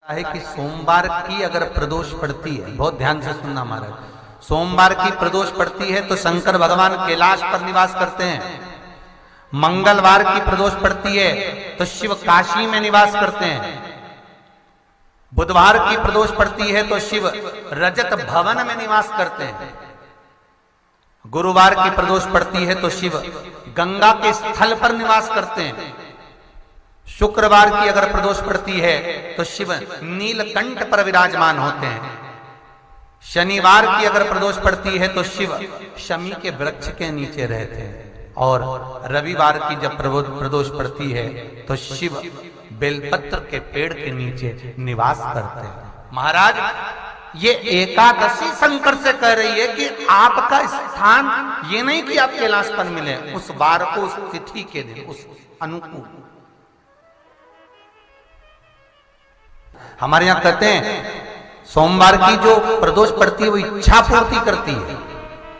है कि सोमवार की अगर प्रदोष पड़ती है, बहुत ध्यान से सुनना महाराज, सोमवार की प्रदोष पड़ती है तो शंकर भगवान कैलाश पर निवास करते हैं। मंगलवार की प्रदोष पड़ती है तो शिव काशी में निवास करते हैं। बुधवार की प्रदोष पड़ती है तो शिव रजत भवन में निवास करते हैं। गुरुवार की प्रदोष पड़ती है तो शिव गंगा के स्थल पर निवास करते हैं। शुक्रवार की अगर प्रदोष पड़ती है तो शिव नीलकंठ पर विराजमान होते हैं। शनिवार की अगर प्रदोष पड़ती है तो शिव शमी के वृक्ष के नीचे रहते हैं। और रविवार की जब प्रदोष पड़ती है तो शिव बेलपत्र के पेड़ के नीचे निवास करते हैं। महाराज, ये एकादशी शंकर से कह रही है कि आपका स्थान ये नहीं कि आप कैलाश पर मिले, उस वार को, उस तिथि के दिन, उस अनुकूल। हमारे यहां कहते हैं सोमवार की जो प्रदोष पड़ती है वो इच्छा पूर्ति करती है।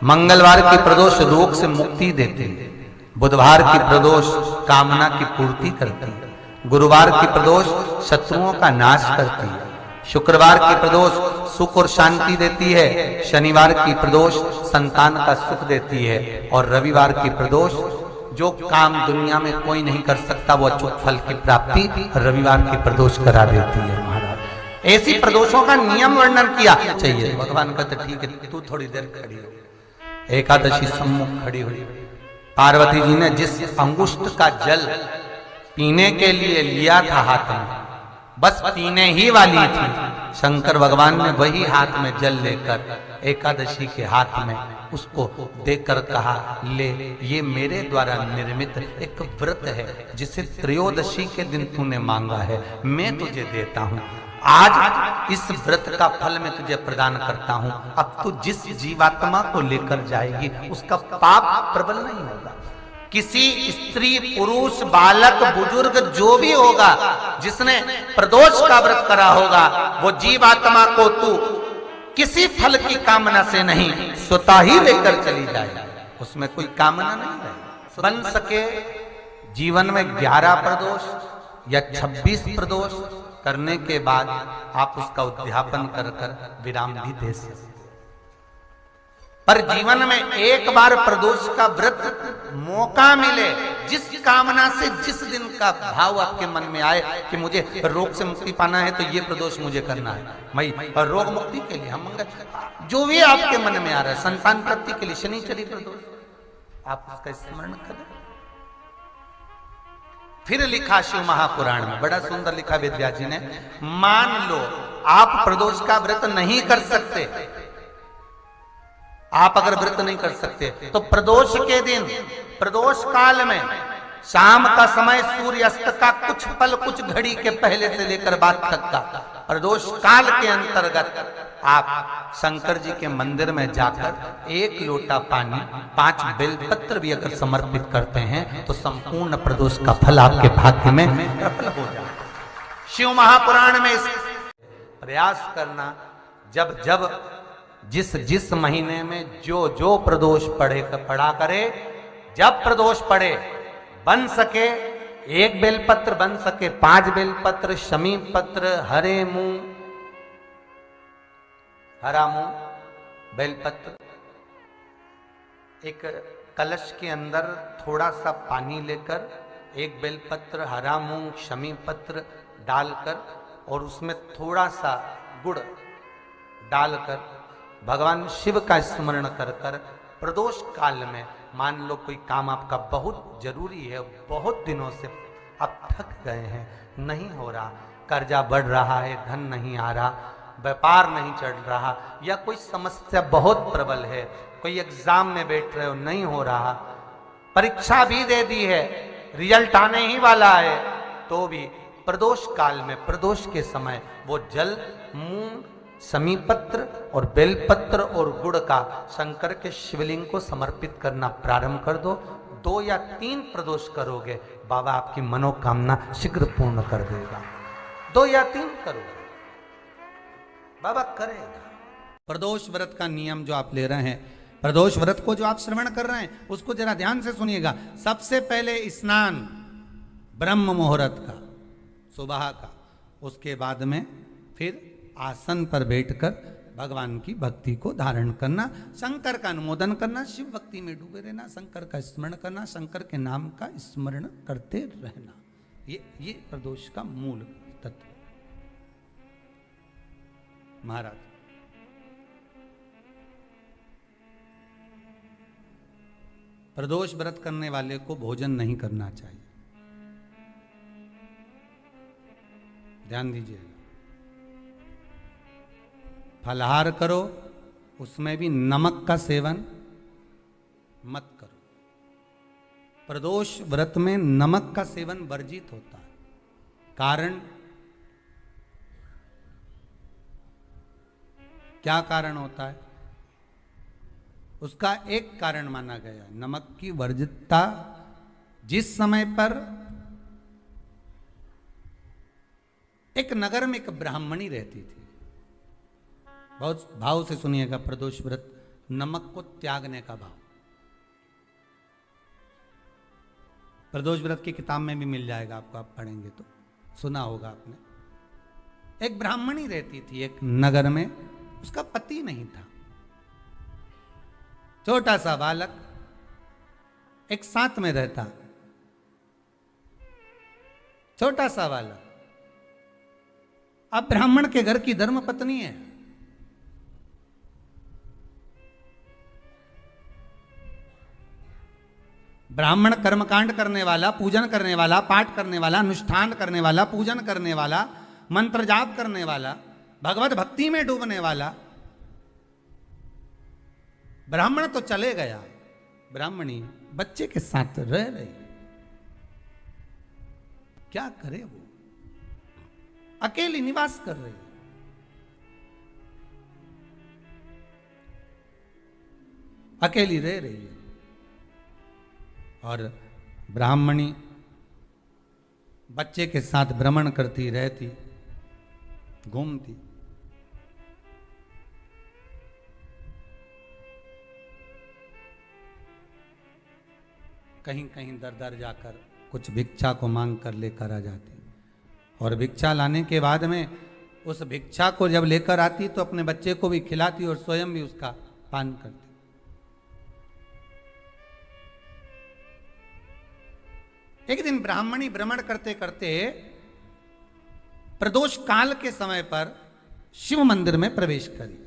मंगलवार की प्रदोष रोग से मुक्ति देती है। बुधवार की प्रदोष कामना की पूर्ति करती है। गुरुवार की प्रदोष शत्रुओं का नाश करती है। शुक्रवार की प्रदोष सुख और शांति देती है। शनिवार की प्रदोष संतान का सुख देती है। और रविवार की प्रदोष जो काम दुनिया में कोई नहीं कर सकता वो अचूक फल की प्राप्ति रविवार की प्रदोष करा देती है। महाराज, ऐसी प्रदोषों का नियम वर्णन किया चाहिए। भगवान कहते ठीक है, तू थोड़ी देर खड़ी हो। एकादशी सम्मुख खड़ी हुई। पार्वती जी ने जिस अंगुष्ठ का जल पीने के लिए लिया था हाथ में, बस पीने ही वाली थी, शंकर भगवान ने वही हाथ में जल लेकर एकादशी के हाथ में उसको देकर कहा, ले, ये मेरे द्वारा निर्मित एक व्रत है जिसे त्रयोदशी के दिन तूने मांगा है, मैं तुझे देता हूं। आज इस व्रत का फल मैं तुझे प्रदान करता हूं। अब तू जिस जीवात्मा को लेकर जाएगी उसका पाप प्रबल नहीं होगा। किसी स्त्री, पुरुष, बालक, बुजुर्ग जो भी होगा जिसने प्रदोष का व्रत करा होगा वो जीवात्मा को तू किसी फल की कामना से नहीं, स्वतः ही लेकर चली जाए। उसमें कोई कामना नहीं है। बन सके जीवन में 11 प्रदोष या 26 प्रदोष करने के बाद आप उसका उद्यापन कर कर विराम भी दे सकते। पर जीवन में एक बार प्रदोष का व्रत मौका मिले, जिस कामना से, जिस दिन का भाव आपके मन में आए कि मुझे रोग से मुक्ति पाना है तो ये प्रदोष मुझे करना है, भाई रोग मुक्ति के लिए, हम जो भी आपके मन में आ रहा है, संतान प्राप्ति के लिए शनिचरी प्रदोष, आप उसका स्मरण करें। फिर लिखा शिव महापुराण में, बड़ा सुंदर लिखा वेदव्यास जी ने, मान लो आप प्रदोष का व्रत नहीं कर सकते, आप अगर व्रत नहीं कर सकते तो प्रदोष के दिन, प्रदोष काल में शाम का समय, सूर्यास्त का कुछ पल, कुछ घड़ी के पहले से लेकर बाद तक का प्रदोष काल के अंतर्गत आप शंकर जी के मंदिर में जाकर 1 लोटा पानी, 5 बेलपत्र भी अगर समर्पित करते हैं तो संपूर्ण प्रदोष का फल आपके भाग्य में प्रबल हो जाए। शिव महापुराण में इस प्रयास करना, जब जब जिस महीने में जो प्रदोष पड़ा करे, जब प्रदोष पड़े, बन सके 1 बेलपत्र, बन सके 5 बेलपत्र, शमी पत्र, हरा मूंग बेलपत्र, एक कलश के अंदर थोड़ा सा पानी लेकर 1 बेलपत्र, हरा मूंग, शमी पत्र डालकर और उसमें थोड़ा सा गुड़ डालकर भगवान शिव का स्मरण कर कर प्रदोष काल में, मान लो कोई काम आपका बहुत जरूरी है, बहुत दिनों से आप थक गए हैं, नहीं हो रहा, कर्जा बढ़ रहा है, धन नहीं आ रहा, व्यापार नहीं चढ़ रहा, या कोई समस्या बहुत प्रबल है, कोई एग्जाम में बैठ रहे हो, नहीं हो रहा, परीक्षा भी दे दी है, रिजल्ट आने ही वाला है, तो भी प्रदोष काल में, प्रदोष के समय वो जल, मूंग, समीपत्र और बेलपत्र और गुड़ का शंकर के शिवलिंग को समर्पित करना प्रारंभ कर दो। 2 या 3 प्रदोष करोगे, बाबा आपकी मनोकामना शीघ्र पूर्ण कर देगा। 2 या 3 करोगे, बाबा करेगा। प्रदोष व्रत का नियम जो आप ले रहे हैं, प्रदोष व्रत को जो आप श्रवण कर रहे हैं उसको जरा ध्यान से सुनिएगा। सबसे पहले स्नान ब्रह्म मुहूर्त का, सुबह का, उसके बाद में फिर आसन पर बैठकर भगवान की भक्ति को धारण करना, शंकर का अनुमोदन करना, शिव भक्ति में डूबे रहना, शंकर का स्मरण करना, शंकर के नाम का स्मरण करते रहना। ये प्रदोष का मूल तत्व। महाराज प्रदोष व्रत करने वाले को भोजन नहीं करना चाहिए, ध्यान दीजिएगा। फलाहार करो, उसमें भी नमक का सेवन मत करो। प्रदोष व्रत में नमक का सेवन वर्जित होता है। कारण क्या कारण होता है? उसका एक कारण माना गया नमक की वर्जितता। जिस समय पर एक नगर में एक ब्राह्मणी रहती थी, बहुत भाव से सुनिएगा, प्रदोष व्रत नमक को त्यागने का भाव। प्रदोष व्रत की किताब में भी मिल जाएगा आपको, आप पढ़ेंगे तो सुना होगा आपने। एक ब्राह्मणी रहती थी एक नगर में, उसका पति नहीं था। छोटा सा बालक एक साथ में रहता, छोटा सा बालक। अब ब्राह्मण के घर की धर्म पत्नी है, ब्राह्मण कर्मकांड करने वाला, पूजन करने वाला, पाठ करने वाला, अनुष्ठान करने वाला, पूजन करने वाला, मंत्र जाप करने वाला, भगवत भक्ति में डूबने वाला। ब्राह्मण तो चले गया, ब्राह्मणी बच्चे के साथ रह रही। क्या करे वो? अकेली निवास कर रही, अकेली रह रही है। और ब्राह्मणी बच्चे के साथ भ्रमण करती रहती, घूमती। कहीं कहीं दर दर जाकर कुछ भिक्षा को मांग कर लेकर आ जाती, और भिक्षा लाने के बाद में उस भिक्षा को जब लेकर आती तो अपने बच्चे को भी खिलाती और स्वयं भी उसका पान करती। एक दिन ब्राह्मणी भ्रमण करते करते प्रदोष काल के समय पर शिव मंदिर में प्रवेश करी।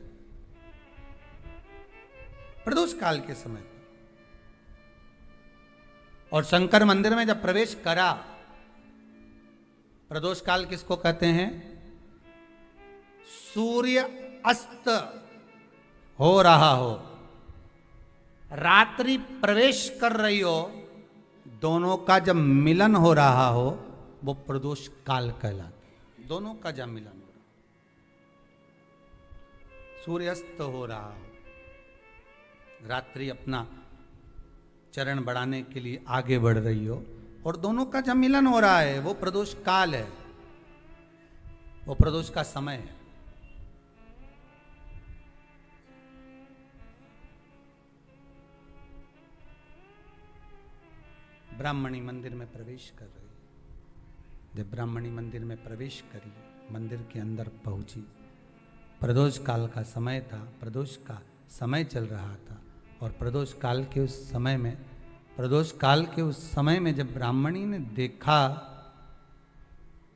प्रदोष काल के समय पर, और शंकर मंदिर में जब प्रवेश करा, प्रदोष काल किसको कहते हैं? सूर्य अस्त हो रहा हो, रात्रि प्रवेश कर रही हो, दोनों का जब मिलन हो रहा हो, वो प्रदोष काल कहलाता। दोनों का जब मिलन हो रहा, सूर्यास्त हो रहा हो, रात्रि अपना चरण बढ़ाने के लिए आगे बढ़ रही हो, और दोनों का जब मिलन हो रहा है, वो प्रदोष काल है, वो प्रदोष का समय है। ब्राह्मणी मंदिर में प्रवेश कर रही। जब ब्राह्मणी मंदिर में प्रवेश करी, मंदिर के अंदर पहुंची, प्रदोष काल का समय था, प्रदोष का समय चल रहा था। और प्रदोष काल के उस समय में, प्रदोष काल के उस समय में जब ब्राह्मणी ने देखा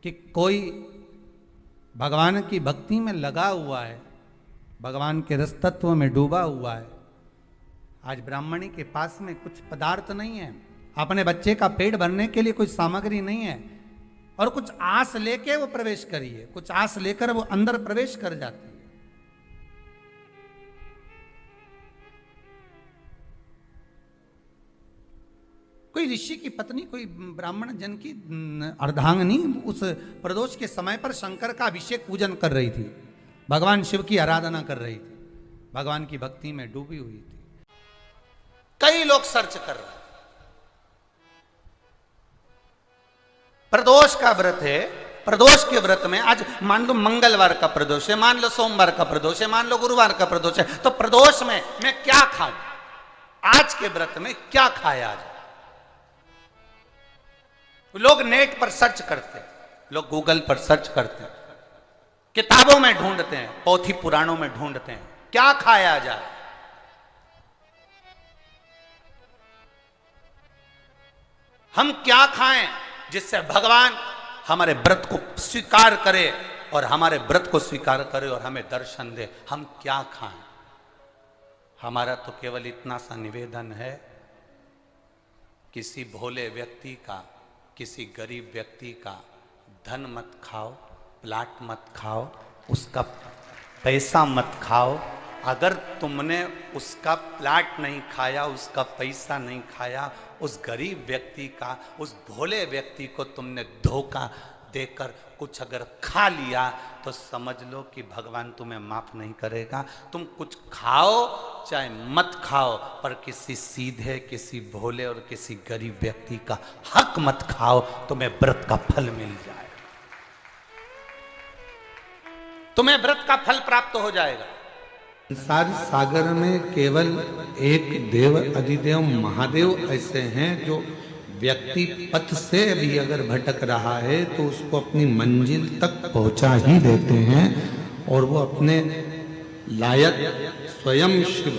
कि कोई भगवान की भक्ति में लगा हुआ है, भगवान के रस तत्व में डूबा हुआ है। आज ब्राह्मणी के पास में कुछ पदार्थ नहीं है, अपने बच्चे का पेट भरने के लिए कोई सामग्री नहीं है, और कुछ आस लेके वो प्रवेश करी है, कुछ आस लेकर वो अंदर प्रवेश कर जाती है। कोई ऋषि की पत्नी, कोई ब्राह्मण जन की अर्धांगिनी उस प्रदोष के समय पर शंकर का अभिषेक पूजन कर रही थी, भगवान शिव की आराधना कर रही थी, भगवान की भक्ति में डूबी हुई थी। कई लोग सर्च कर रहे हैं। प्रदोष का व्रत है, प्रदोष के व्रत में आज मान लो मंगलवार का प्रदोष है, मान लो सोमवार का प्रदोष है, मान लो गुरुवार का प्रदोष है, तो प्रदोष में मैं क्या खाऊं? आज के व्रत में क्या खाया आज? लोग नेट पर सर्च करते, लोग गूगल पर सर्च करते, किताबों में ढूंढते हैं, पोथी पुराणों में ढूंढते हैं, क्या खाया जाए। हम क्या खाएं जिससे भगवान हमारे व्रत को स्वीकार करे और हमारे व्रत को स्वीकार करे और हमें दर्शन दे। हम क्या खाएं? हमारा तो केवल इतना सा निवेदन है, किसी भोले व्यक्ति का, किसी गरीब व्यक्ति का धन मत खाओ, प्लाट मत खाओ, उसका पैसा मत खाओ। अगर तुमने उसका प्लाट नहीं खाया, उसका पैसा नहीं खाया, उस गरीब व्यक्ति का, उस भोले व्यक्ति को तुमने धोखा देकर कुछ अगर खा लिया तो समझ लो कि भगवान तुम्हें माफ नहीं करेगा। तुम कुछ खाओ चाहे मत खाओ, पर किसी सीधे, किसी भोले और किसी गरीब व्यक्ति का हक मत खाओ, तुम्हें व्रत का फल मिल जाए, तुम्हें व्रत का फल प्राप्त हो जाएगा। संसार सागर में केवल एक देव, अधिदेव महादेव ऐसे हैं जो व्यक्ति पथ से भी अगर भटक रहा है तो उसको अपनी मंजिल तक पहुंचा ही देते हैं, और वो अपने लायक स्वयं शिव